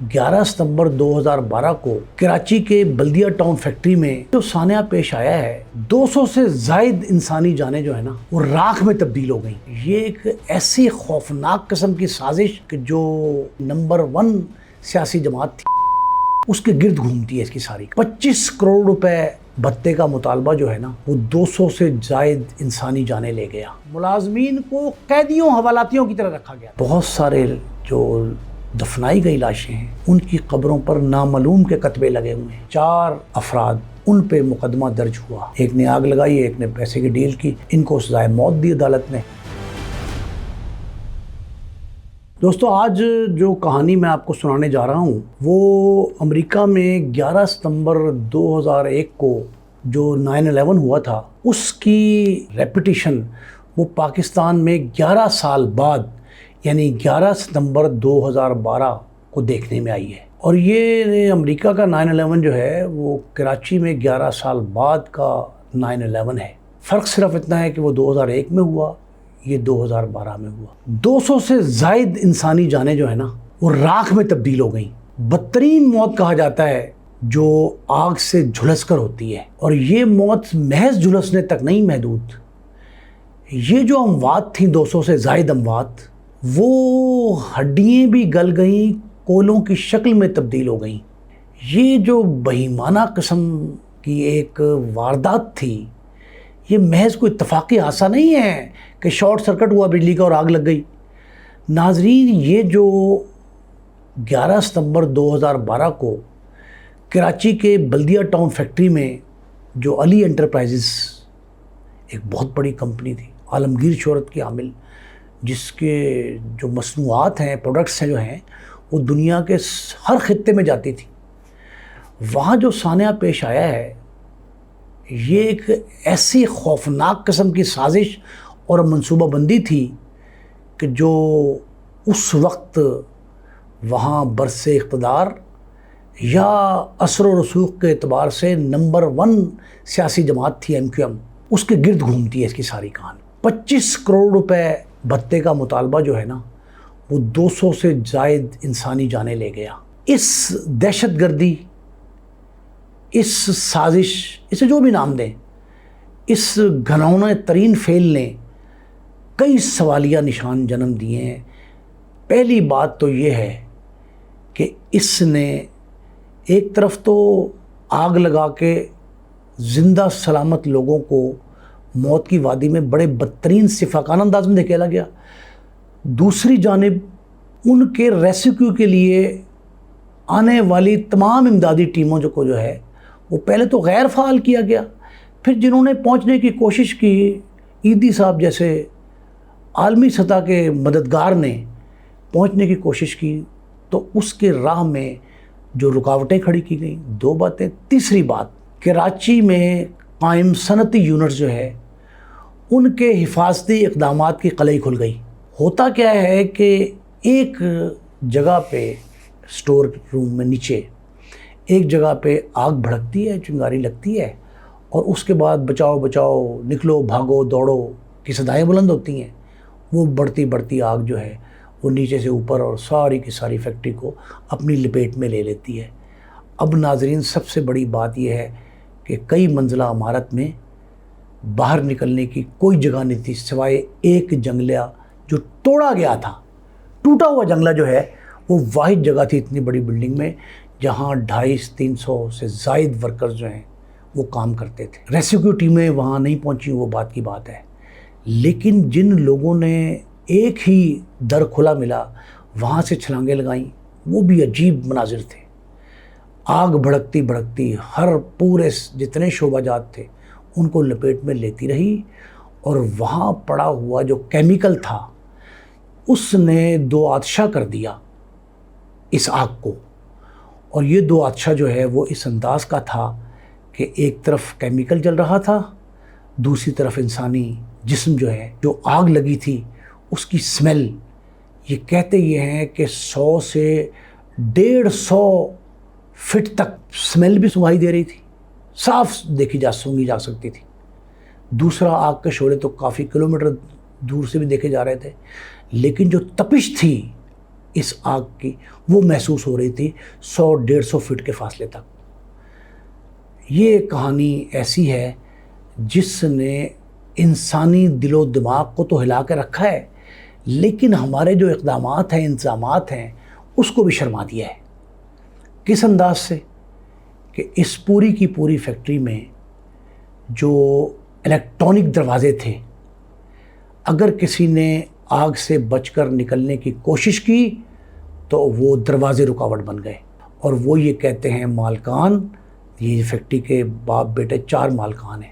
11 ستمبر 2012 کو کراچی کے بلدیہ ٹاؤن فیکٹری میں جو سانحہ پیش آیا ہے، 200 سے زائد انسانی جانیں جو ہے نا وہ راکھ میں تبدیل ہو گئیں۔ یہ ایک ایسی خوفناک قسم کی سازش کہ جو نمبر 1 سیاسی جماعت تھی اس کے گرد گھومتی ہے۔ اس کی ساری 25 کروڑ روپے بھتے کا مطالبہ جو ہے نا وہ 200 سے زائد انسانی جانیں لے گیا۔ ملازمین کو قیدیوں حوالاتیوں کی طرح رکھا گیا۔ بہت سارے جو دفنائی گئی لاشیں ہیں ان کی قبروں پر نامعلوم کے کتبے لگے ہوئے ہیں۔ 4 افراد ان پہ مقدمہ درج ہوا، ایک نے آگ لگائی، ایک نے پیسے کی ڈیل کی، ان کو سزائے موت دی عدالت نے۔ دوستو، آج جو کہانی میں آپ کو سنانے جا رہا ہوں وہ امریکہ میں 11 ستمبر 2001 کو جو 9/11 ہوا تھا اس کی ریپیٹیشن وہ پاکستان میں 11 سال بعد یعنی 11 ستمبر 2012 کو دیکھنے میں آئی ہے۔ اور یہ امریکہ کا 9/11 جو ہے وہ کراچی میں 11 سال بعد کا 9/11 ہے۔ فرق صرف اتنا ہے کہ وہ 2001 میں ہوا، یہ 2012 میں ہوا۔ 200 سے زائد انسانی جانیں جو ہے نا وہ راکھ میں تبدیل ہو گئیں۔ بدترین موت کہا جاتا ہے جو آگ سے جھلس کر ہوتی ہے، اور یہ موت محض جھلسنے تک نہیں محدود۔ یہ جو اموات تھیں 200 سے زائد اموات، وہ ہڈیاں بھی گل گئیں، کولوں کی شکل میں تبدیل ہو گئیں۔ یہ جو بہیمانہ قسم کی ایک واردات تھی، یہ محض کوئی اتفاقی حادثہ نہیں ہے کہ شارٹ سرکٹ ہوا بجلی کا اور آگ لگ گئی۔ ناظرین، یہ جو 11 ستمبر 2012 کو کراچی کے بلدیہ ٹاؤن فیکٹری میں جو علی انٹرپرائزز ایک بہت بڑی کمپنی تھی، عالمگیر شہرت کی حامل، جس کے جو مصنوعات ہیں، پروڈکٹس ہیں جو ہیں وہ دنیا کے ہر خطے میں جاتی تھی، وہاں جو سانحہ پیش آیا ہے یہ ایک ایسی خوفناک قسم کی سازش اور منصوبہ بندی تھی کہ جو اس وقت وہاں برس اقتدار یا اثر و رسوخ کے اعتبار سے نمبر 1 سیاسی جماعت تھی MQM، اس کے گرد گھومتی ہے اس کی ساری کہانی۔ 25 کروڑ روپے بھتے کا مطالبہ جو ہے نا وہ 200 سے زائد انسانی جانیں لے گیا۔ اس دہشت گردی، اس سازش، اسے جو بھی نام دیں، اس گھناؤنے ترین فعل نے کئی سوالیہ نشان جنم دیے ہیں۔ پہلی بات تو یہ ہے کہ اس نے ایک طرف تو آگ لگا کے زندہ سلامت لوگوں کو موت کی وادی میں بڑے بدترین صفاقانہ انداز میں دھکیلا گیا، دوسری جانب ان کے ریسکیو کے لیے آنے والی تمام امدادی ٹیموں کو جو ہے وہ پہلے تو غیر فعال کیا گیا، پھر جنہوں نے پہنچنے کی کوشش کی، عیدی صاحب جیسے عالمی سطح کے مددگار نے پہنچنے کی کوشش کی تو اس کے راہ میں جو رکاوٹیں کھڑی کی گئیں۔ 2 باتیں۔ تیسری بات، کراچی میں قائم صنعتی یونٹس جو ہے ان کے حفاظتی اقدامات کی قلعی کھل گئی۔ ہوتا کیا ہے کہ ایک جگہ پہ سٹور روم میں نیچے ایک جگہ پہ آگ بھڑکتی ہے، چنگاری لگتی ہے، اور اس کے بعد بچاؤ بچاؤ، نکلو بھاگو دوڑو کی صدائیں بلند ہوتی ہیں۔ وہ بڑھتی آگ جو ہے وہ نیچے سے اوپر اور ساری کی ساری فیکٹری کو اپنی لپیٹ میں لے لیتی ہے۔ اب ناظرین، سب سے بڑی بات یہ ہے کہ کئی منزلہ عمارت میں باہر نکلنے کی کوئی جگہ نہیں تھی سوائے ایک جنگلہ جو توڑا گیا تھا۔ ٹوٹا ہوا جنگلہ جو ہے وہ واحد جگہ تھی اتنی بڑی بلڈنگ میں جہاں 250-300 سے زائد ورکرز جو ہیں وہ کام کرتے تھے۔ ریسکیو ٹیمیں وہاں نہیں پہنچیں، وہ بات کی بات ہے، لیکن جن لوگوں نے ایک ہی در کھلا ملا وہاں سے چھلانگیں لگائیں، وہ بھی عجیب مناظر تھے۔ آگ بھڑکتی ہر پورے جتنے شعبہ جات تھے ان کو لپیٹ میں لیتی رہی، اور وہاں پڑا ہوا جو کیمیکل تھا اس نے 2 آتشہ کر دیا اس آگ کو۔ اور یہ 2 آتشہ جو ہے وہ اس انداز کا تھا کہ ایک طرف کیمیکل جل رہا تھا، دوسری طرف انسانی جسم جو ہے، جو آگ لگی تھی اس کی سمیل، یہ کہتے یہ ہیں کہ 100 سے 150 فٹ تک سمیل بھی سنائی دے رہی تھی، صاف سونگی جا سکتی تھی۔ دوسرا آگ کے شعلے تو کافی کلومیٹر دور سے بھی دیکھے جا رہے تھے، لیکن جو تپش تھی اس آگ کی وہ محسوس ہو رہی تھی 100-150 فٹ کے فاصلے تک۔ یہ کہانی ایسی ہے جس نے انسانی دل و دماغ کو تو ہلا کے رکھا ہے، لیکن ہمارے جو اقدامات ہیں، انتظامات ہیں، اس کو بھی شرما دیا ہے۔ کس انداز سے کہ اس پوری کی پوری فیکٹری میں جو الیکٹرانک دروازے تھے، اگر کسی نے آگ سے بچ کر نکلنے کی کوشش کی تو وہ دروازے رکاوٹ بن گئے، اور وہ یہ کہتے ہیں مالکان، یہ فیکٹری کے باپ بیٹے 4 مالکان ہیں،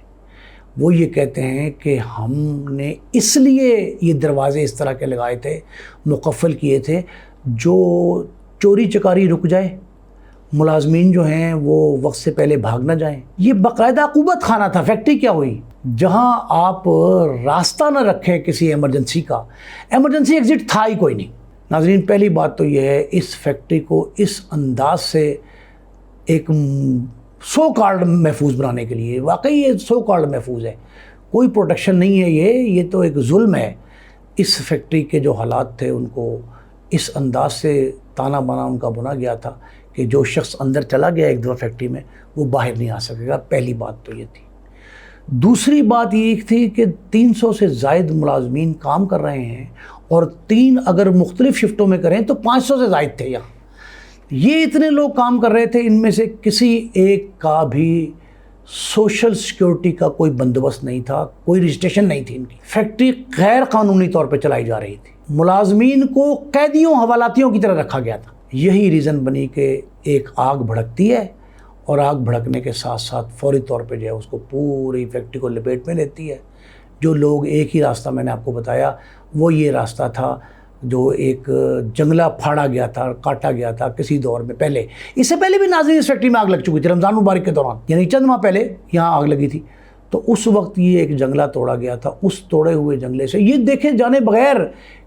وہ یہ کہتے ہیں کہ ہم نے اس لیے یہ دروازے اس طرح کے لگائے تھے، مقفل کیے تھے، جو چوری چکاری رک جائے، ملازمین جو ہیں وہ وقت سے پہلے بھاگ نہ جائیں۔ یہ باقاعدہ عقوبت خانہ تھا۔ فیکٹری کیا ہوئی؟ جہاں آپ راستہ نہ رکھیں کسی ایمرجنسی کا، ایمرجنسی ایگزٹ تھا ہی کوئی نہیں۔ ناظرین، پہلی بات تو یہ ہے اس فیکٹری کو اس انداز سے ایک سو کارڈ محفوظ بنانے کے لیے، واقعی یہ سو کارڈ محفوظ ہے، کوئی پروٹیکشن نہیں ہے، یہ تو ایک ظلم ہے۔ اس فیکٹری کے جو حالات تھے ان کو اس انداز سے تانا بانا ان کا بنا گیا تھا کہ جو شخص اندر چلا گیا ایک دفعہ فیکٹری میں وہ باہر نہیں آ سکے گا۔ پہلی بات تو یہ تھی۔ دوسری بات یہ تھی کہ 300 سے زائد ملازمین کام کر رہے ہیں، اور 3 اگر مختلف شفٹوں میں کریں تو 500 سے زائد تھے یہاں۔ یہ اتنے لوگ کام کر رہے تھے، ان میں سے کسی ایک کا بھی سوشل سیکیورٹی کا کوئی بندوبست نہیں تھا، کوئی رجسٹریشن نہیں تھی ان کی۔ فیکٹری غیر قانونی طور پہ چلائی جا رہی تھی، ملازمین کو قیدیوں حوالاتیوں کی طرح رکھا گیا تھا۔ یہی ریزن بنی کہ ایک آگ بھڑکتی ہے، اور آگ بھڑکنے کے ساتھ ساتھ فوری طور پہ جو ہے اس کو پوری فیکٹری کو لپیٹ میں لیتی ہے۔ جو لوگ ایک ہی راستہ میں نے آپ کو بتایا، وہ یہ راستہ تھا جو ایک جنگلہ پھاڑا گیا تھا، کاٹا گیا تھا کسی دور میں پہلے۔ اس سے پہلے بھی ناظرین اس فیکٹری میں آگ لگ چکی تھی رمضان مبارک کے دوران، یعنی چند ماہ پہلے یہاں آگ لگی تھی۔ تو اس وقت یہ ایک جنگلہ توڑا گیا تھا، اس توڑے ہوئے جنگلے سے یہ دیکھے جانے بغیر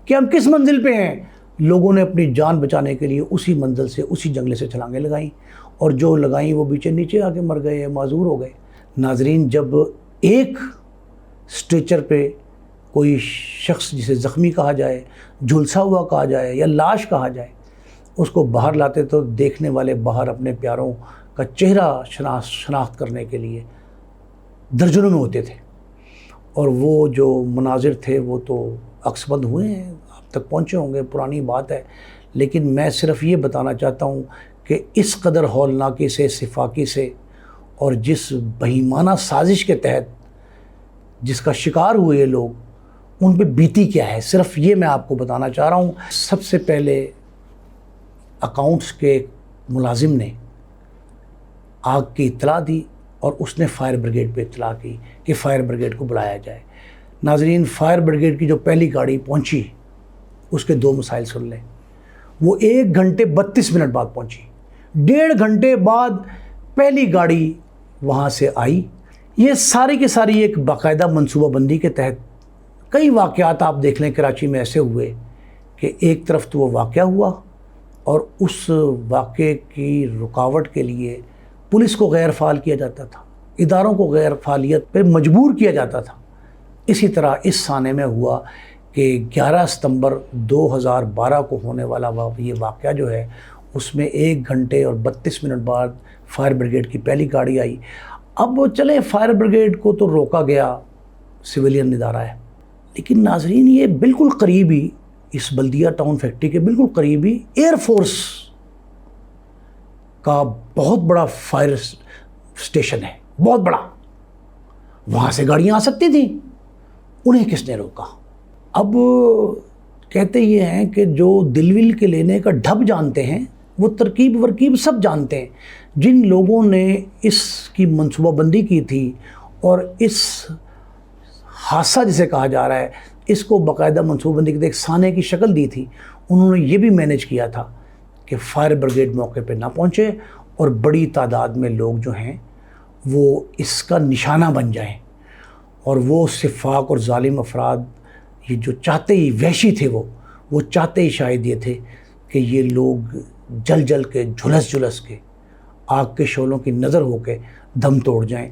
کہ ہم کس منزل پہ ہیں، لوگوں نے اپنی جان بچانے کے لیے اسی منزل سے، اسی جنگلے سے چھلانگیں لگائیں، اور جو لگائیں وہ بیچے نیچے آ کے مر گئے، معذور ہو گئے۔ ناظرین، جب ایک سٹریچر پہ کوئی شخص جسے زخمی کہا جائے، جھلسا ہوا کہا جائے یا لاش کہا جائے، اس کو باہر لاتے تو دیکھنے والے باہر اپنے پیاروں کا چہرہ شناخت کرنے کے لیے درجنوں میں ہوتے تھے، اور وہ جو مناظر تھے وہ تو عکس بند ہوئے ہیں، آپ تک پہنچے ہوں گے، پرانی بات ہے، لیکن میں صرف یہ بتانا چاہتا ہوں کہ اس قدر ہولناکی سے، صفاقی سے، اور جس بہیمانہ سازش کے تحت جس کا شکار ہوئے یہ لوگ، ان پہ بیتی کیا ہے، صرف یہ میں آپ کو بتانا چاہ رہا ہوں۔ سب سے پہلے اکاؤنٹس کے ملازم نے آگ کی اطلاع دی، اور اس نے فائر بریگیڈ پہ اطلاع کی کہ فائر بریگیڈ کو بلایا جائے۔ ناظرین، فائر بریگیڈ کی جو پہلی گاڑی پہنچی اس کے 2 مسائل سن لیں۔ وہ 1 گھنٹے 32 منٹ بعد پہنچی، 1.5 گھنٹے بعد پہلی گاڑی وہاں سے آئی۔ یہ ساری کی ساری ایک باقاعدہ منصوبہ بندی کے تحت، کئی واقعات آپ دیکھ لیں کراچی میں ایسے ہوئے کہ ایک طرف تو وہ واقعہ ہوا، اور اس واقعے کی رکاوٹ کے لیے پولیس کو غیر فعال کیا جاتا تھا، اداروں کو غیر فعالیت پہ مجبور کیا جاتا تھا۔ اسی طرح اس سانے میں ہوا کہ 11 ستمبر 2012 کو ہونے والا یہ واقعہ جو ہے، اس میں 1 گھنٹے اور 32 منٹ بعد فائر بریگیڈ کی پہلی گاڑی آئی۔ اب چلے فائر بریگیڈ کو تو روکا گیا، سویلین ادارہ ہے، لیکن ناظرین یہ بالکل قریبی، اس بلدیہ ٹاؤن فیکٹری کے بالکل قریبی ایئر فورس کا بہت بڑا فائر اسٹیشن ہے، بہت بڑا، وہاں سے گاڑیاں آ سکتی تھیں، انہیں کس نے روکا؟ اب کہتے یہ ہیں کہ جو دل کے لینے کا ڈھب جانتے ہیں وہ ترکیب ورکیب سب جانتے ہیں۔ جن لوگوں نے اس کی منصوبہ بندی کی تھی اور اس حادثہ جسے کہا جا رہا ہے اس کو باقاعدہ منصوبہ بندی کے ایک سانے کی شکل دی تھی، انہوں نے یہ بھی مینیج کیا تھا کہ فائر بریگیڈ موقع پہ نہ پہنچے اور بڑی تعداد میں لوگ جو ہیں وہ اس کا نشانہ بن جائیں، اور وہ سفاک اور ظالم افراد یہ جو چاہتے ہی وحشی تھے وہ چاہتے ہی شاید یہ تھے کہ یہ لوگ جل جل کے جھلس کے آگ کے شعلوں کی نظر ہو کے دم توڑ جائیں۔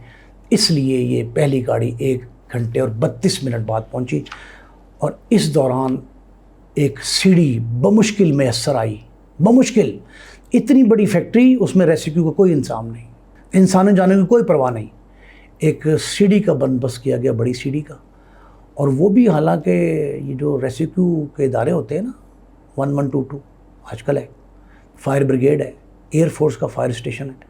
اس لیے یہ پہلی گاڑی 1 گھنٹے اور 32 منٹ بعد پہنچی، اور اس دوران ایک سیڑھی بمشکل میسر آئی، بمشکل، اتنی بڑی فیکٹری، اس میں ریسکیو کا کوئی انتظام نہیں، انسانوں جانے کی کوئی پرواہ نہیں، ایک سیڑھی کا بندوبست کیا گیا، بڑی سیڑھی کا، اور وہ بھی حالانکہ یہ جو ریسکیو کے ادارے ہوتے ہیں نا 1122 آج کل ہے، فائر بریگیڈ ہے، ایئر فورس کا فائر اسٹیشن ہے،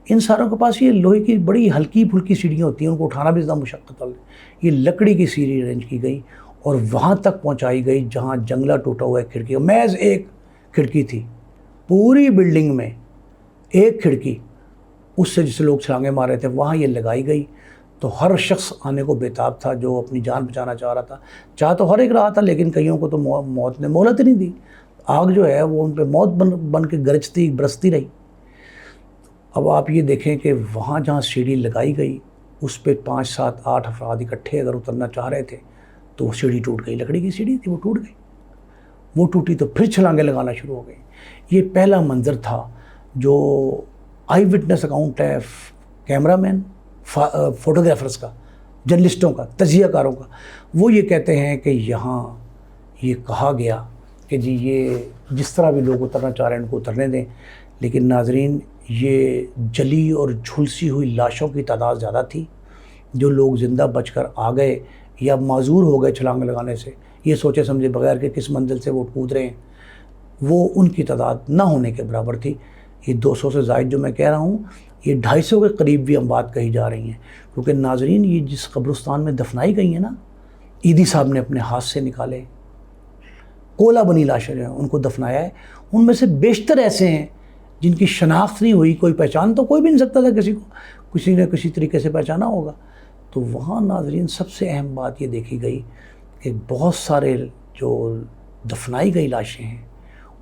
ان ساروں کے پاس یہ لوہے کی بڑی ہلکی پھلکی سیڑھیاں ہوتی ہیں، ان کو اٹھانا بھی زیادہ مشقت والا ہے، یہ لکڑی کی سیڑھی ارینج کی گئی اور وہاں تک پہنچائی گئی جہاں جنگلہ ٹوٹا ہوا ہے، کھڑکی محض ایک کھڑکی تھی پوری بلڈنگ میں، ایک کھڑکی، اس سے جسے لوگ چھلانگیں مار رہے تھے وہاں یہ لگائی گئی، تو ہر شخص آنے کو بےتاب تھا جو اپنی جان بچانا چاہ رہا تھا، چاہ تو ہر ایک رہا تھا، لیکن کئیوں کو تو موت نے مہلت نہیں دی، آگ جو ہے وہ ان پہ موت بن کے گرجتی برستی رہی۔ اب آپ یہ دیکھیں کہ وہاں جہاں سیڑھی لگائی گئی اس پہ 5 7 8 افراد اکٹھے اگر اترنا چاہ رہے تھے تو وہ سیڑھی ٹوٹ گئی، لکڑی کی سیڑھی تھی وہ ٹوٹ گئی، وہ ٹوٹی تو پھر چھلانگیں لگانا شروع ہو گئی۔ یہ پہلا منظر تھا جو آئی وٹنس اکاؤنٹ ہے کیمرہ مین، فوٹوگرافرز کا، جرنلسٹوں کا، تجزیہ کاروں کا، وہ یہ کہتے ہیں کہ یہاں یہ کہا گیا کہ جی یہ جس طرح بھی لوگ اترنا چاہ رہے ہیں ان کو اترنے دیں، لیکن ناظرین یہ جلی اور جھلسی ہوئی لاشوں کی تعداد زیادہ تھی، جو لوگ زندہ بچ کر آ گئے یا معذور ہو گئے چھلانگ لگانے سے، یہ سوچے سمجھے بغیر کہ کس منزل سے وہ کود رہے ہیں، وہ ان کی تعداد نہ ہونے کے برابر تھی۔ یہ 200 سے زائد جو میں کہہ رہا ہوں، یہ 250 کے قریب بھی اموات کہی جا رہی ہیں، کیونکہ ناظرین یہ جس قبرستان میں دفنائی گئی ہیں نا، عیدی صاحب نے اپنے ہاتھ سے نکالے، کولا بنی لاشیں جو ہیں ان کو دفنایا ہے، ان میں سے بیشتر ایسے ہیں جن کی شناخت نہیں ہوئی، کوئی پہچان تو کوئی بھی نہیں سکتا تھا کسی کو، کسی نے کسی طریقے سے پہچانا ہوگا۔ تو وہاں ناظرین سب سے اہم بات یہ دیکھی گئی کہ بہت سارے جو دفنائی گئی لاشیں ہیں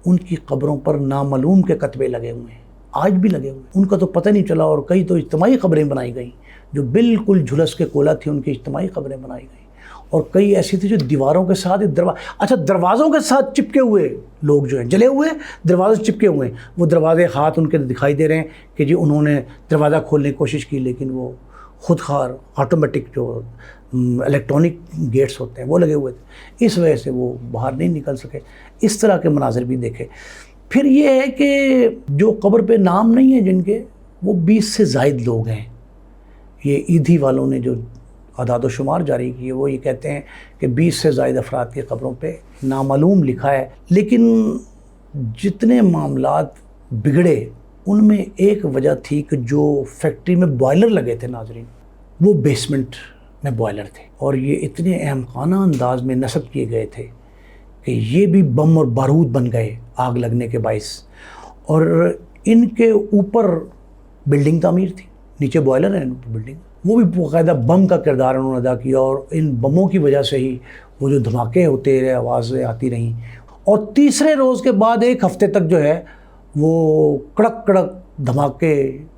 ان کی قبروں پر نامعلوم کے کتبے لگے ہوئے ہیں، آج بھی لگے ہوئے ہیں، ان کا تو پتہ نہیں چلا، اور کئی تو اجتماعی قبریں بنائی گئیں جو بالکل جھلس کے کولا تھی، ان کی اجتماعی قبریں بنائی گئیں، اور کئی ایسی تھی جو دیواروں کے ساتھ دروازوں کے ساتھ چپکے ہوئے لوگ جو ہیں، جلے ہوئے دروازے چپکے ہوئے ہیں، وہ دروازے ہاتھ ان کے دکھائی دے رہے ہیں کہ جی انہوں نے دروازہ کھولنے کی کوشش کی، لیکن وہ خود خار آٹومیٹک جو الیکٹرانک گیٹس ہوتے ہیں وہ لگے ہوئے تھے، اس وجہ سے وہ باہر نہیں نکل سکے۔ اس طرح کے مناظر بھی دیکھے۔ پھر یہ ہے کہ جو قبر پہ نام نہیں ہے جن کے، وہ 20 سے زائد لوگ ہیں، یہ عیدھی والوں نے جو اعداد و شمار جاری کیے وہ یہ کہتے ہیں کہ 20 سے زائد افراد کی قبروں پہ نامعلوم لکھا ہے، لیکن جتنے معاملات بگڑے ان میں ایک وجہ تھی کہ جو فیکٹری میں بوائلر لگے تھے ناظرین، وہ بیسمنٹ میں بوائلر تھے، اور یہ اتنے اہم خانہ انداز میں نصب کیے گئے تھے کہ یہ بھی بم اور بارود بن گئے آگ لگنے کے باعث، اور ان کے اوپر بلڈنگ تعمیر تھی، نیچے بوائلر ہے ان پر بلڈنگ، وہ بھی باقاعدہ بم کا کردار انہوں نے ادا کیا، اور ان بموں کی وجہ سے ہی وہ جو دھماکے ہوتے رہے، آوازیں آتی رہیں، اور تیسرے روز کے بعد ایک ہفتے تک جو ہے وہ کڑک کڑک دھماکے،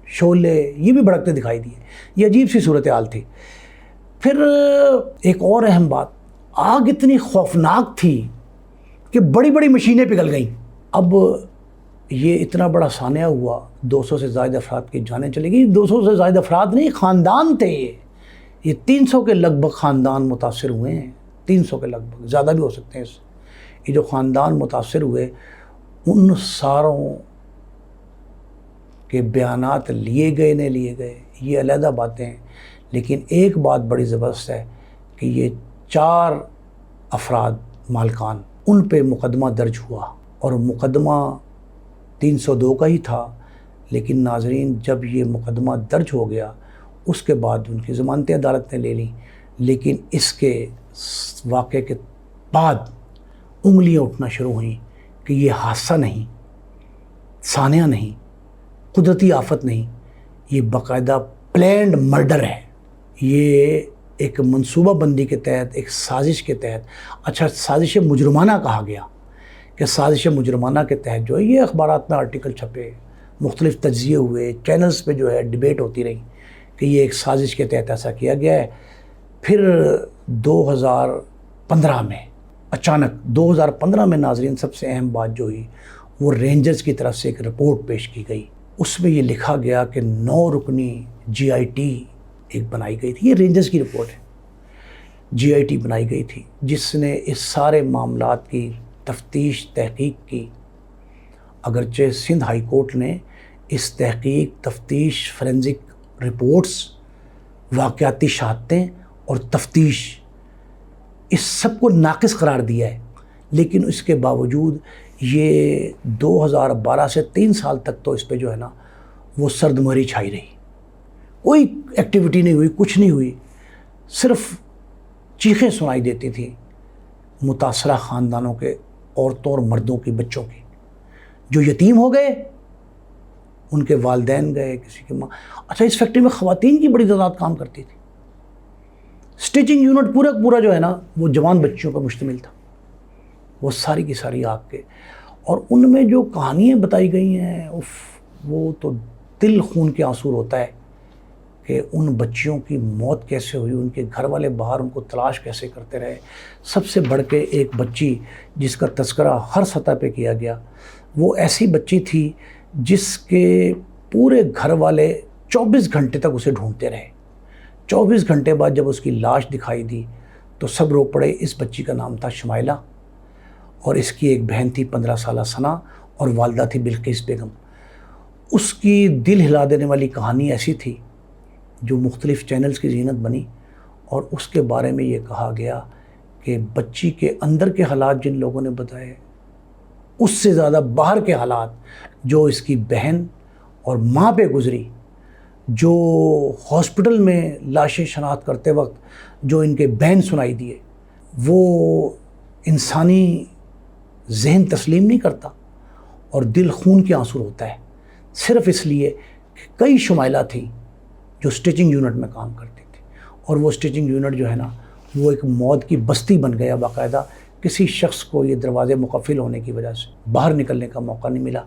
شعلے یہ بھی بھڑکتے دکھائی دیے، یہ عجیب سی صورتحال تھی۔ پھر ایک اور اہم بات، آگ اتنی خوفناک تھی کہ بڑی بڑی مشینیں پگھل گئیں۔ اب یہ اتنا بڑا سانحہ ہوا، 200 سے زائد افراد کی جانیں چلی گئی، 200 سے زائد افراد نہیں، خاندان تھے یہ 300 کے لگ بھگ خاندان متاثر ہوئے ہیں، 300 کے لگ بھگ، زیادہ بھی ہو سکتے ہیں اس سے۔ یہ جو خاندان متاثر ہوئے ان ساروں کے بیانات لیے گئے نہیں لیے گئے یہ علیحدہ باتیں ہیں، لیکن ایک بات بڑی زبردست ہے کہ یہ 4 افراد مالکان، ان پہ مقدمہ درج ہوا، اور مقدمہ 302 کا ہی تھا، لیکن ناظرین جب یہ مقدمہ درج ہو گیا اس کے بعد ان کی ضمانتیں عدالت نے لے لیں، لیکن اس کے واقعے کے بعد انگلیاں اٹھنا شروع ہوئیں کہ یہ حادثہ نہیں، سانحہ نہیں، قدرتی آفت نہیں، یہ باقاعدہ پلینڈ مرڈر ہے، یہ ایک منصوبہ بندی کے تحت، ایک سازش کے تحت، سازش مجرمانہ کہا گیا کہ سازش مجرمانہ کے تحت جو ہے یہ اخبارات میں آرٹیکل چھپے، مختلف تجزیے ہوئے، چینلز پہ جو ہے ڈیبیٹ ہوتی رہی کہ یہ ایک سازش کے تحت ایسا کیا گیا ہے۔ پھر 2015 میں اچانک 2015 میں ناظرین سب سے اہم بات جو ہوئی وہ رینجرز کی طرف سے ایک رپورٹ پیش کی گئی، اس میں یہ لکھا گیا کہ 9 رکنی GIT ایک بنائی گئی تھی، یہ رینجرز کی رپورٹ ہے، GIT بنائی گئی تھی جس نے اس سارے معاملات کی تفتیش تحقیق کی، اگرچہ سندھ ہائی کورٹ نے اس تحقیق، تفتیش، فورینزک رپورٹس، واقعاتی شہادتیں اور تفتیش اس سب کو ناقص قرار دیا ہے، لیکن اس کے باوجود یہ 2012 سے 3 سال تک تو اس پہ جو ہے نا وہ سرد مہری چھائی رہی، کوئی ایکٹیویٹی نہیں ہوئی، کچھ نہیں ہوئی، صرف چیخیں سنائی دیتی تھیں متاثرہ خاندانوں کے، عورتوں اور مردوں کی، بچوں کی، جو یتیم ہو گئے، ان کے والدین گئے، کسی کی ماں۔ اچھا، اس فیکٹری میں خواتین کی بڑی تعداد کام کرتی تھی، سٹیچنگ یونٹ پورا جو ہے نا وہ جوان بچیوں پر مشتمل تھا، وہ ساری کی ساری آگ کے، اور ان میں جو کہانیاں بتائی گئی ہیں وہ تو دل خون کے آنسو ہوتا ہے کہ ان بچیوں کی موت کیسے ہوئی، ان کے گھر والے باہر ان کو تلاش کیسے کرتے رہے۔ سب سے بڑھ کے ایک بچی جس کا تذکرہ ہر سطح پہ کیا گیا، وہ ایسی بچی تھی جس کے پورے گھر والے 24 گھنٹے تک اسے ڈھونڈتے رہے۔ 24 گھنٹے بعد جب اس کی لاش دکھائی دی تو سب رو پڑے۔ اس بچی کا نام تھا شمائلہ، اور اس کی ایک بہن تھی 15 سالہ ثنا، اور والدہ تھی بلقیس بیگم۔ اس کی دل ہلا دینے والی کہانی ایسی تھی جو مختلف چینلز کی زینت بنی، اور اس کے بارے میں یہ کہا گیا کہ بچی کے اندر کے حالات جن لوگوں نے بتائے، اس سے زیادہ باہر کے حالات جو اس کی بہن اور ماں پہ گزری، جو ہاسپٹل میں لاشیں شناخت کرتے وقت جو ان کے بہن سنائی دیے، وہ انسانی ذہن تسلیم نہیں کرتا، اور دل خون کے آنسو ہوتا ہے، صرف اس لیے کہ کئی شمائلہ تھیں جو سٹیچنگ یونٹ میں کام کرتی تھی، اور وہ سٹیچنگ یونٹ جو ہے نا وہ ایک موت کی بستی بن گیا باقاعدہ۔ کسی شخص کو یہ دروازے مقفل ہونے کی وجہ سے باہر نکلنے کا موقع نہیں ملا۔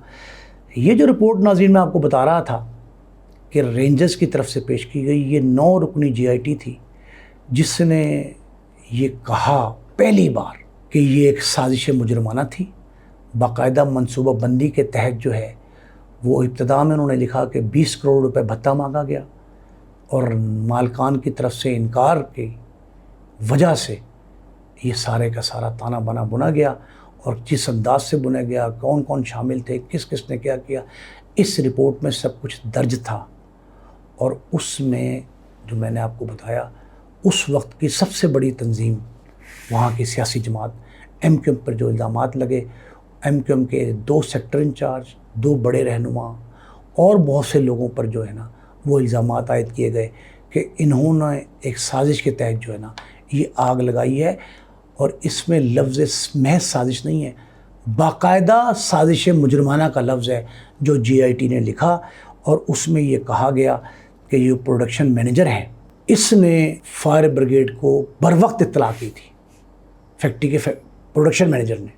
یہ جو رپورٹ ناظرین میں آپ کو بتا رہا تھا کہ رینجرز کی طرف سے پیش کی گئی، یہ 9 رکنی GIT تھی جس نے یہ کہا پہلی بار کہ یہ ایک سازش مجرمانہ تھی، باقاعدہ منصوبہ بندی کے تحت جو ہے وہ ابتدا میں انہوں نے لکھا کہ 20 کروڑ روپے بھتہ مانگا گیا، اور مالکان کی طرف سے انکار کی وجہ سے یہ سارے کا سارا تانا بانا بنا گیا، اور جس انداز سے بنا گیا، کون کون شامل تھے، کس کس نے کیا کیا، اس رپورٹ میں سب کچھ درج تھا۔ اور اس میں جو میں نے آپ کو بتایا، اس وقت کی سب سے بڑی تنظیم، وہاں کی سیاسی جماعت MQM پر جو الزامات لگے، MQM کے 2 سیکٹر انچارج، 2 بڑے رہنما اور بہت سے لوگوں پر جو ہے نا وہ الزامات عائد کیے گئے کہ انہوں نے ایک سازش کے تحت جو ہے نا یہ آگ لگائی ہے، اور اس میں لفظ محض سازش نہیں ہے، باقاعدہ سازش مجرمانہ کا لفظ ہے جو GIT نے لکھا، اور اس میں یہ کہا گیا کہ یہ پروڈکشن مینیجر ہیں، اس نے فائر بریگیڈ کو بر وقت اطلاع کی تھی، فیکٹری کے پروڈکشن مینیجر نے،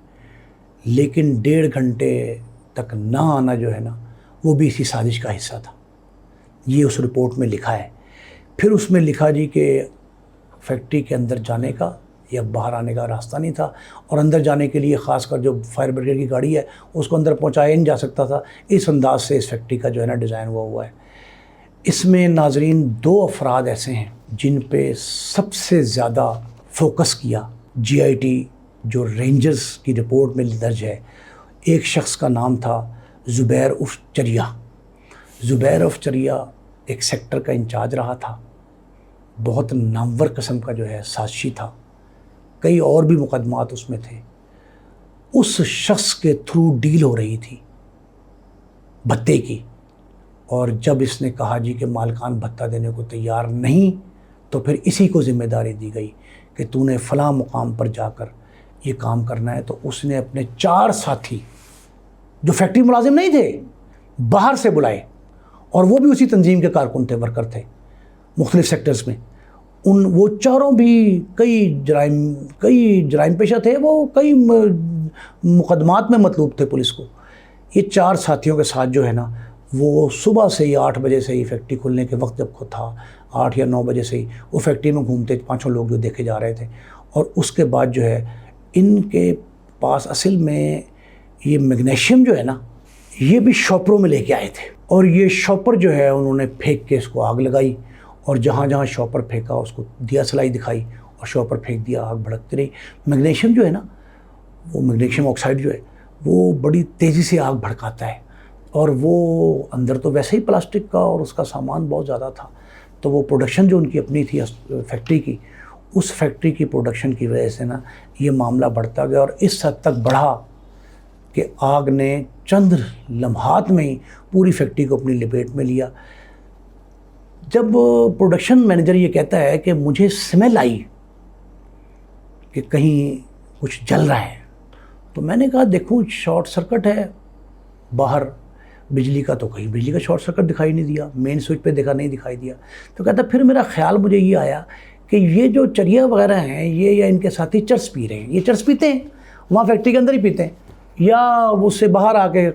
لیکن 1.5 گھنٹے تک نہ آنا جو ہے نا وہ بھی اسی سازش کا حصہ تھا۔ یہ اس رپورٹ میں لکھا ہے۔ پھر اس میں لکھا جی کہ فیکٹری کے اندر جانے کا یا باہر آنے کا راستہ نہیں تھا، اور اندر جانے کے لیے خاص کر جو فائر بریگیڈ کی گاڑی ہے اس کو اندر پہنچایا نہیں جا سکتا تھا۔ اس انداز سے اس فیکٹری کا جو ہے نا ڈیزائن ہوا ہے۔ اس میں ناظرین 2 افراد ایسے ہیں جن پہ سب سے زیادہ فوکس کیا GIT جو رینجرز کی رپورٹ میں درج ہے۔ ایک شخص کا نام تھا زبیر عرف چریا۔ زبیر عرف چریا ایک سیکٹر کا انچارج رہا تھا، بہت نامور قسم کا جو ہے سازشی تھا، کئی اور بھی مقدمات اس میں تھے۔ اس شخص کے تھرو ڈیل ہو رہی تھی بھتے کی، اور جب اس نے کہا جی کہ مالکان بھتہ دینے کو تیار نہیں، تو پھر اسی کو ذمہ داری دی گئی کہ تو نے فلاں مقام پر جا کر یہ کام کرنا ہے۔ تو اس نے اپنے 4 ساتھی جو فیکٹری ملازم نہیں تھے باہر سے بلائے، اور وہ بھی اسی تنظیم کے کارکن تھے، ورکر تھے مختلف سیکٹرز میں۔ وہ چاروں بھی کئی جرائم پیشہ تھے، وہ کئی مقدمات میں مطلوب تھے پولیس کو۔ یہ 4 ساتھیوں کے ساتھ جو ہے نا وہ صبح سے ہی 8 بجے سے ہی فیکٹری کھلنے کے وقت جب کو تھا 8 یا 9 بجے سے ہی وہ فیکٹری میں گھومتے، 5 لوگ جو دیکھے جا رہے تھے، اور اس کے بعد جو ہے ان کے پاس اصل میں یہ میگنیشیم جو ہے نا یہ بھی شاپروں میں لے کے آئے تھے، اور یہ شاپر جو ہے انہوں نے پھینک کے اس کو آگ لگائی، اور جہاں جہاں شاپر پھینکا اس کو دیا سلائی دکھائی اور شاپر پھینک دیا، آگ بھڑکتی رہی۔ میگنیشیم جو ہے نا وہ میگنیشیم آکسائڈ جو ہے وہ بڑی تیزی سے آگ بھڑکاتا ہے، اور وہ اندر تو ویسے ہی پلاسٹک کا اور اس کا سامان بہت زیادہ تھا، تو وہ پروڈکشن جو ان کی اپنی تھی فیکٹری کی، اس فیکٹری کی پروڈکشن کی وجہ سے نا یہ معاملہ بڑھتا گیا، اور اس حد تک بڑھا کہ آگ نے چند لمحات میں ہی پوری فیکٹری کو اپنی لپیٹ میں لیا۔ جب پروڈکشن مینیجر یہ کہتا ہے کہ مجھے سمیل آئی کہ کہیں کچھ جل رہا ہے، تو میں نے کہا دیکھوں شارٹ سرکٹ ہے باہر بجلی کا، تو کہیں بجلی کا شارٹ سرکٹ دکھائی نہیں دیا، مین سوئچ پہ نہیں دکھائی دیا۔ تو کہتا پھر میرا خیال مجھے یہ آیا کہ یہ جو چریا وغیرہ ہیں یہ یا ان کے ساتھی چرس پی رہے ہیں، یہ چرس پیتے ہیں وہاں فیکٹری کے اندر ہی پیتے ہیں، یا اس سے باہر آ کے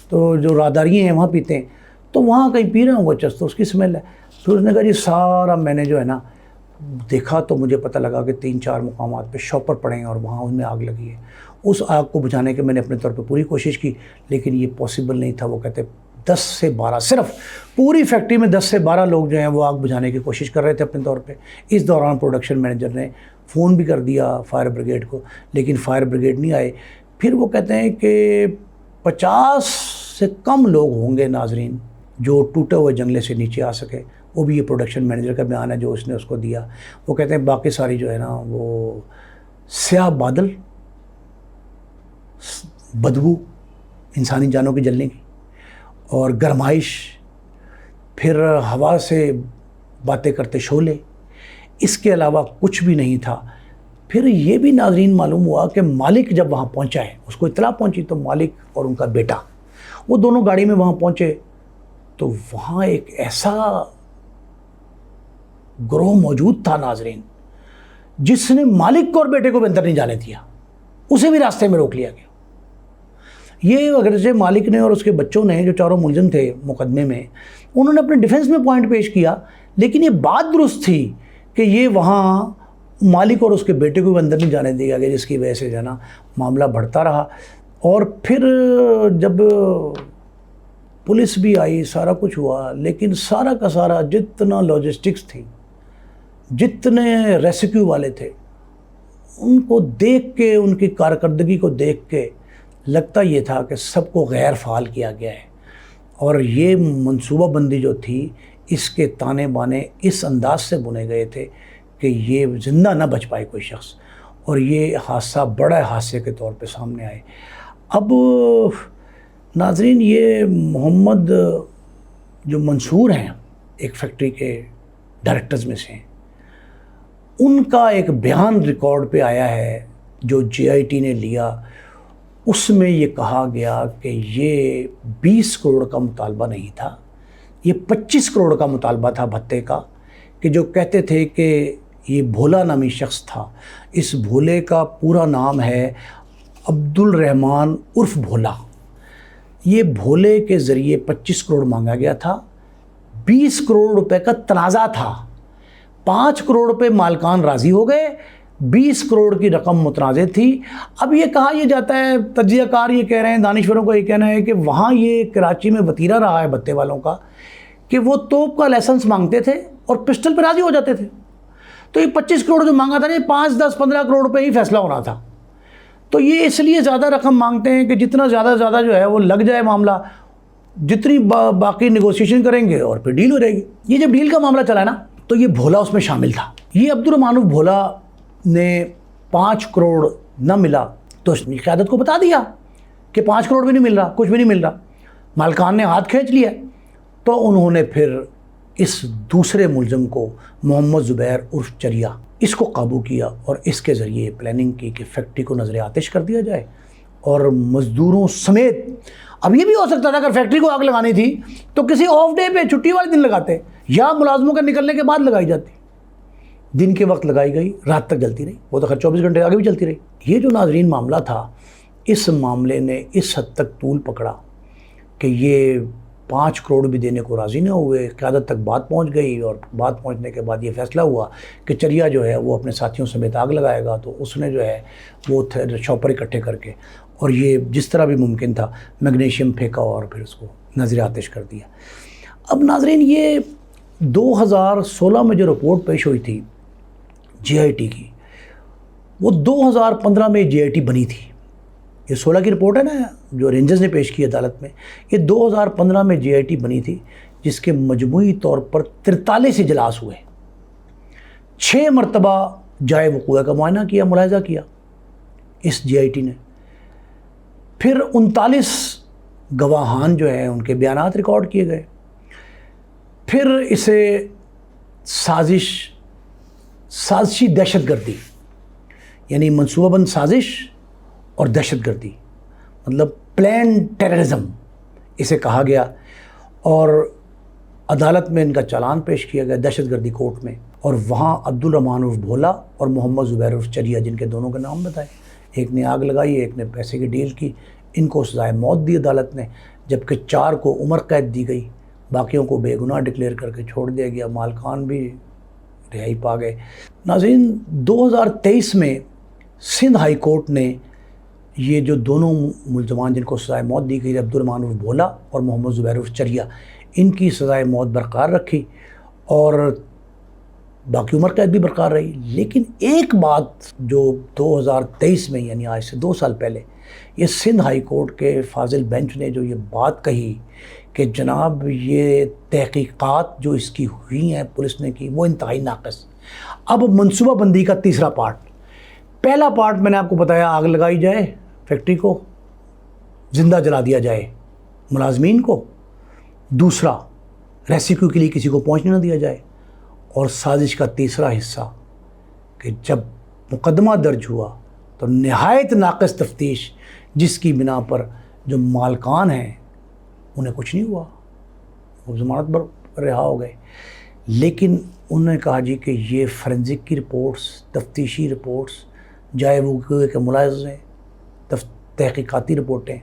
تو جو راہداری ہیں وہاں پیتے ہیں، تو وہاں کہیں پی رہے ہوں گے چرس، تو اس کی سمیل ہے۔ پھر اس نے کہا جی سارا میں نے جو ہے نا دیکھا، تو مجھے پتہ لگا کہ 3-4 مقامات پہ شاپر پڑے ہیں اور وہاں ان میں آگ لگی ہے۔ اس آگ کو بجھانے کے میں نے اپنے طور پہ پوری کوشش کی، لیکن یہ پاسبل نہیں تھا۔ وہ کہتے 10 سے 12 صرف پوری فیکٹری میں 10 سے 12 لوگ جو ہیں وہ آگ بجھانے کی کوشش کر رہے تھے اپنے طور پہ۔ اس دوران پروڈکشن مینیجر نے فون بھی کر دیا فائر بریگیڈ کو، لیکن فائر بریگیڈ نہیں آئے۔ پھر وہ کہتے ہیں کہ 50 سے کم لوگ ہوں گے ناظرین جو ٹوٹے ہوئے جنگلے سے نیچے آ سکے، وہ بھی یہ پروڈکشن مینیجر کا بیان ہے جو اس نے اس کو دیا۔ وہ کہتے ہیں باقی ساری جو ہے نا وہ سیاہ بادل، بدبو انسانی جانوں کی جلنے کی، اور گرمائش، پھر ہوا سے باتیں کرتے شعلے، اس کے علاوہ کچھ بھی نہیں تھا۔ پھر یہ بھی ناظرین معلوم ہوا کہ مالک جب وہاں پہنچا ہے، اس کو اطلاع پہنچی، تو مالک اور ان کا بیٹا وہ دونوں گاڑی میں وہاں پہنچے، تو وہاں ایک ایسا گروہ موجود تھا ناظرین جس نے مالک کو اور بیٹے کو بھی اندر نہیں جانے دیا، اسے بھی راستے میں روک لیا گیا۔ یہ اگرچہ مالک نے اور اس کے بچوں نے جو چاروں ملزم تھے مقدمے میں، انہوں نے اپنے ڈیفنس میں پوائنٹ پیش کیا، لیکن یہ بات درست تھی کہ یہ وہاں مالک اور اس کے بیٹے کو بھی اندر نہیں جانے دیا گیا، جس کی وجہ سے جو ہے نا معاملہ بڑھتا رہا۔ اور پھر جب پولیس بھی آئی، سارا کچھ ہوا، لیکن سارا کا سارا جتنا لاجسٹکس تھی، جتنے ریسکیو والے تھے، ان کو دیکھ کے، ان کی کارکردگی کو دیکھ کے لگتا یہ تھا کہ سب کو غیر فعال کیا گیا ہے، اور یہ منصوبہ بندی جو تھی اس کے تانے بانے اس انداز سے بنے گئے تھے کہ یہ زندہ نہ بچ پائے کوئی شخص، اور یہ حادثہ بڑا حادثے کے طور پہ سامنے آئے۔ اب ناظرین یہ محمد جو منصور ہیں، ایک فیکٹری کے ڈائریکٹرز میں سے ہیں، ان کا ایک بیان ریکارڈ پہ آیا ہے جو JIT نے لیا۔ اس میں یہ کہا گیا کہ یہ 20 کروڑ کا مطالبہ نہیں تھا، یہ 25 کروڑ کا مطالبہ تھا بھتے کا، کہ جو کہتے تھے کہ یہ بھولا نامی شخص تھا۔ اس بھولے کا پورا نام ہے عبد الرحمن عرف بھولا۔ یہ بھولے کے ذریعے 25 کروڑ مانگا گیا تھا، 20 کروڑ روپے کا تنازع تھا، 5 کروڑ روپے مالکان راضی ہو گئے، 20 کروڑ کی رقم متنازع تھی۔ اب یہ کہا یہ جاتا ہے، تجزیہ کار یہ کہہ رہے ہیں، دانشوروں کا یہ کہنا ہے کہ وہاں یہ کراچی میں وتیرہ رہا ہے بھتے والوں کا کہ وہ توپ کا لائسنس مانگتے تھے اور پسٹل پہ راضی ہو جاتے تھے۔ تو یہ 25 کروڑ جو مانگا تھا نا، 5, 10, 15 کروڑ روپے ہی فیصلہ ہونا تھا۔ تو یہ اس لیے زیادہ رقم مانگتے ہیں کہ جتنا زیادہ جو ہے وہ لگ جائے معاملہ، جتنی باقی نیگوسیشن کریں گے اور پھر ڈیل ہو جائے گی۔ یہ جب ڈیل کا معاملہ چلا ہے نا، تو یہ بھولا اس میں شامل تھا۔ یہ عبد الرحمن بھولا نے 5 کروڑ نہ ملا تو اس نے قیادت کو بتا دیا کہ 5 کروڑ بھی نہیں مل رہا، کچھ بھی نہیں مل رہا۔ مالکان نے ہاتھ کھینچ لیا، تو انہوں نے پھر اس دوسرے ملزم کو محمد زبیر عرف چریا، اس کو قابو کیا، اور اس کے ذریعے پلاننگ کی کہ فیکٹری کو نظر آتش کر دیا جائے، اور مزدوروں سمیت۔ اب یہ بھی ہو سکتا تھا اگر فیکٹری کو آگ لگانی تھی تو کسی آف ڈے پہ، چھٹی والے دن لگاتے، یا ملازموں کے نکلنے کے بعد لگائی جاتی۔ دن کے وقت لگائی گئی، رات تک جلتی رہی، وہ تو خیر 24 گھنٹے آگے بھی چلتی رہی۔ یہ جو ناظرین معاملہ تھا، اس معاملے نے اس حد تک طول پکڑا کہ یہ 5 کروڑ بھی دینے کو راضی نہ ہوئے۔ قیادت تک بات پہنچ گئی، اور بات پہنچنے کے بعد یہ فیصلہ ہوا کہ چریا جو ہے وہ اپنے ساتھیوں سمیت آگ لگائے گا۔ تو اس نے جو ہے وہ شاپر اکٹھے کر کے، اور یہ جس طرح بھی ممکن تھا میگنیشیم پھینکا اور پھر اس کو نظر آتش کر دیا۔ اب ناظرین یہ 2016 میں جو رپورٹ پیش ہوئی تھی JIT کی، وہ 2015 میں JIT بنی تھی، یہ 16 کی رپورٹ ہے نا جو رینجرز نے پیش کی عدالت میں، یہ 2015 میں GIT بنی تھی جس کے مجموعی طور پر 43 اجلاس ہوئے، 6 مرتبہ جائے وقوع کا معائنہ کیا، ملاحظہ کیا اس GIT نے، پھر 39 گواہان جو ہیں ان کے بیانات ریکارڈ کیے گئے، پھر اسے سازشی دہشت گردی یعنی منصوبہ بند سازش اور دہشت گردی مطلب پلان ٹیررزم اسے کہا گیا، اور عدالت میں ان کا چالان پیش کیا گیا دہشت گردی کورٹ میں، اور وہاں عبدالرحمٰن عرف بھولا اور محمد زبیر عرف چریا جن کے دونوں کے نام بتائے، ایک نے آگ لگائی، ایک نے پیسے کی ڈیل کی، ان کو سزائے موت دی عدالت نے، جبکہ 4 کو عمر قید دی گئی، باقیوں کو بے گناہ ڈکلیئر کر کے چھوڑ دیا گیا، مالکان بھی رہائی پا گئے۔ ناظرین، 2023 میں سندھ ہائی کورٹ نے یہ جو دونوں ملزمان جن کو سزائے موت دی گئی، عبدالرحمٰن عرف بھولا اور محمد زبیر عرف چریا، ان کی سزائے موت برقرار رکھی اور باقی عمر قید بھی برقرار رہی۔ لیکن ایک بات جو 2023 میں یعنی آج سے 2 سال پہلے یہ سندھ ہائی کورٹ کے فاضل بینچ نے جو یہ بات کہی کہ جناب یہ تحقیقات جو اس کی ہوئی ہیں پولیس نے کی وہ انتہائی ناقص۔ اب منصوبہ بندی کا تیسرا پارٹ، پہلا پارٹ میں نے آپ کو بتایا آگ لگائی جائے فیکٹری کو، زندہ جلا دیا جائے ملازمین کو، دوسرا ریسکیو کے لیے کسی کو پہنچنے نہ دیا جائے، اور سازش کا تیسرا حصہ کہ جب مقدمہ درج ہوا تو نہایت ناقص تفتیش جس کی بنا پر جو مالکان ہیں انہیں کچھ نہیں ہوا، وہ ضمانت پر رہا ہو گئے، لیکن انہوں نے کہا جی کہ یہ فورینزک کی رپورٹس، تفتیشی رپورٹس، جائے وقوع کے ملاحظے، تحقیقاتی رپورٹیں،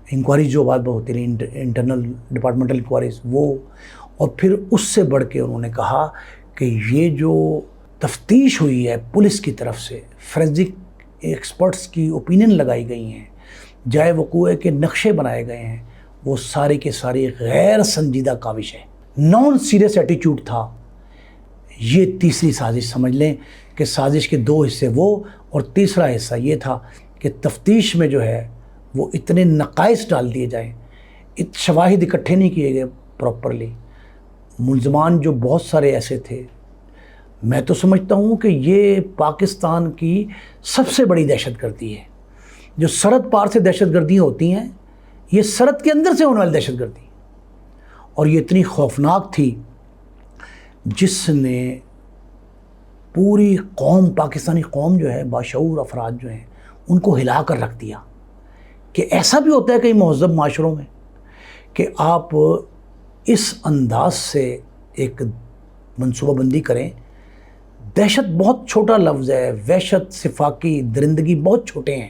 انکوائری جو بات ہوتی رہی انٹرنل ڈپارٹمنٹل انکوائریز وہ، اور پھر اس سے بڑھ کے انہوں نے کہا کہ یہ جو تفتیش ہوئی ہے پولیس کی طرف سے، فورینزک ایکسپرٹس کی اوپینین لگائی گئی ہیں، جائے وقوع کے نقشے بنائے گئے ہیں، وہ ساری کے ساری غیر سنجیدہ کاوش ہے، نان سیریس ایٹیچیوڈ تھا۔ یہ تیسری سازش سمجھ لیں کہ سازش کے 2 حصے وہ، اور تیسرا حصہ یہ تھا کہ تفتیش میں جو ہے وہ اتنے نقائص ڈال دیے جائیں، شواہد اکٹھے نہیں کیے گئے پراپرلی، ملزمان جو بہت سارے ایسے تھے، میں تو سمجھتا ہوں کہ یہ پاکستان کی سب سے بڑی دہشت گردی ہے۔ جو سرحد پار سے دہشت گردیاں ہوتی ہیں، یہ سرحد کے اندر سے ہونے والی دہشت گردی، اور یہ اتنی خوفناک تھی جس نے پوری قوم، پاکستانی قوم جو ہے، باشعور افراد جو ہیں ان کو ہلا کر رکھ دیا۔ کہ ایسا بھی ہوتا ہے کئی مہذب معاشروں میں کہ آپ اس انداز سے ایک منصوبہ بندی کریں، دہشت بہت چھوٹا لفظ ہے، وحشت، صفاقی، درندگی بہت چھوٹے ہیں،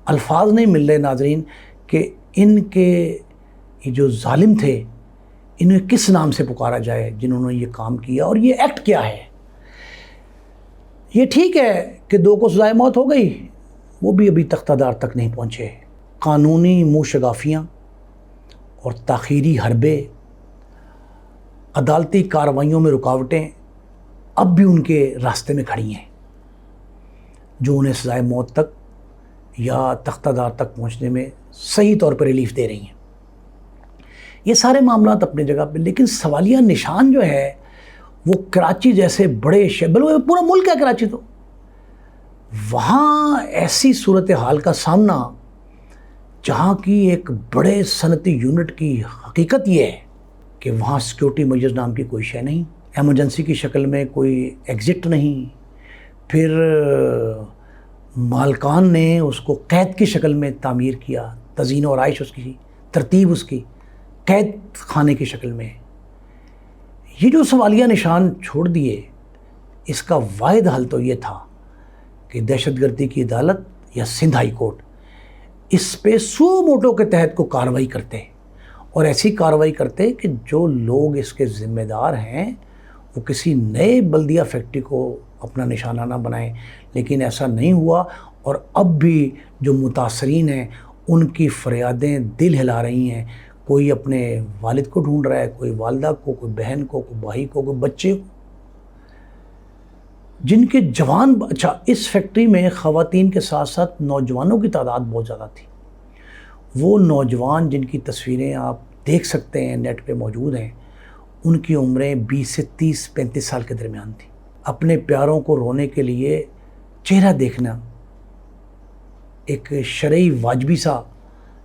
الفاظ نہیں مل رہے ناظرین کہ ان کے یہ جو ظالم تھے انہیں کس نام سے پکارا جائے جنہوں نے یہ کام کیا، اور یہ ایکٹ کیا ہے۔ یہ ٹھیک ہے کہ 2 کو سزائے موت ہو گئی، وہ بھی ابھی تختہ دار تک نہیں پہنچے، قانونی منہ شگافیاں اور تاخیری حربے، عدالتی کارروائیوں میں رکاوٹیں اب بھی ان کے راستے میں کھڑی ہیں، جو انہیں سزائے موت تک یا تختہ دار تک پہنچنے میں صحیح طور پر ریلیف دے رہی ہیں۔ یہ سارے معاملات اپنی جگہ پہ، لیکن سوالیہ نشان جو ہے وہ کراچی جیسے بڑے شہر، پورا ملک ہے کراچی، تو وہاں ایسی صورتحال کا سامنا جہاں کی ایک بڑے صنعتی یونٹ کی حقیقت یہ ہے کہ وہاں سیکیورٹی میجرز نام کی کوئی شے نہیں، ایمرجنسی کی شکل میں کوئی ایگزٹ نہیں، پھر مالکان نے اس کو قید کی شکل میں تعمیر کیا، تزئین و آرائش اس کی، ترتیب اس کی قید خانے کی شکل میں۔ یہ جو سوالیہ نشان چھوڑ دیے، اس کا واحد حل تو یہ تھا کہ دہشت گردی کی عدالت یا سندھ ہائی کورٹ اس پہ سو موٹو کے تحت کو کارروائی کرتے، اور ایسی کارروائی کرتے کہ جو لوگ اس کے ذمہ دار ہیں وہ کسی نئے بلدیہ فیکٹری کو اپنا نشانہ نہ بنائیں، لیکن ایسا نہیں ہوا، اور اب بھی جو متاثرین ہیں ان کی فریادیں دل ہلا رہی ہیں، کوئی اپنے والد کو ڈھونڈ رہا ہے، کوئی والدہ کو، کوئی بہن کو، کوئی بھائی کو، کوئی بچے کو۔ جن کے جوان اچھا اس فیکٹری میں خواتین کے ساتھ ساتھ نوجوانوں کی تعداد بہت زیادہ تھی. وہ نوجوان جن کی تصویریں آپ دیکھ سکتے ہیں نیٹ پہ موجود ہیں، ان کی عمریں 20 سے 30-35 سال کے درمیان تھی. اپنے پیاروں کو رونے کے لیے چہرہ دیکھنا ایک شرعی واجبی سا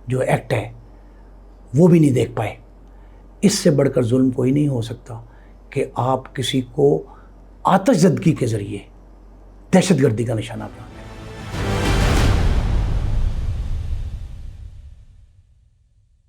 جو ایکٹ ہے وہ بھی نہیں دیکھ پائے. اس سے بڑھ کر ظلم کوئی نہیں ہو سکتا کہ آپ کسی کو آتش زدگی کے ذریعے دہشت گردی کا نشانہ بنائیں.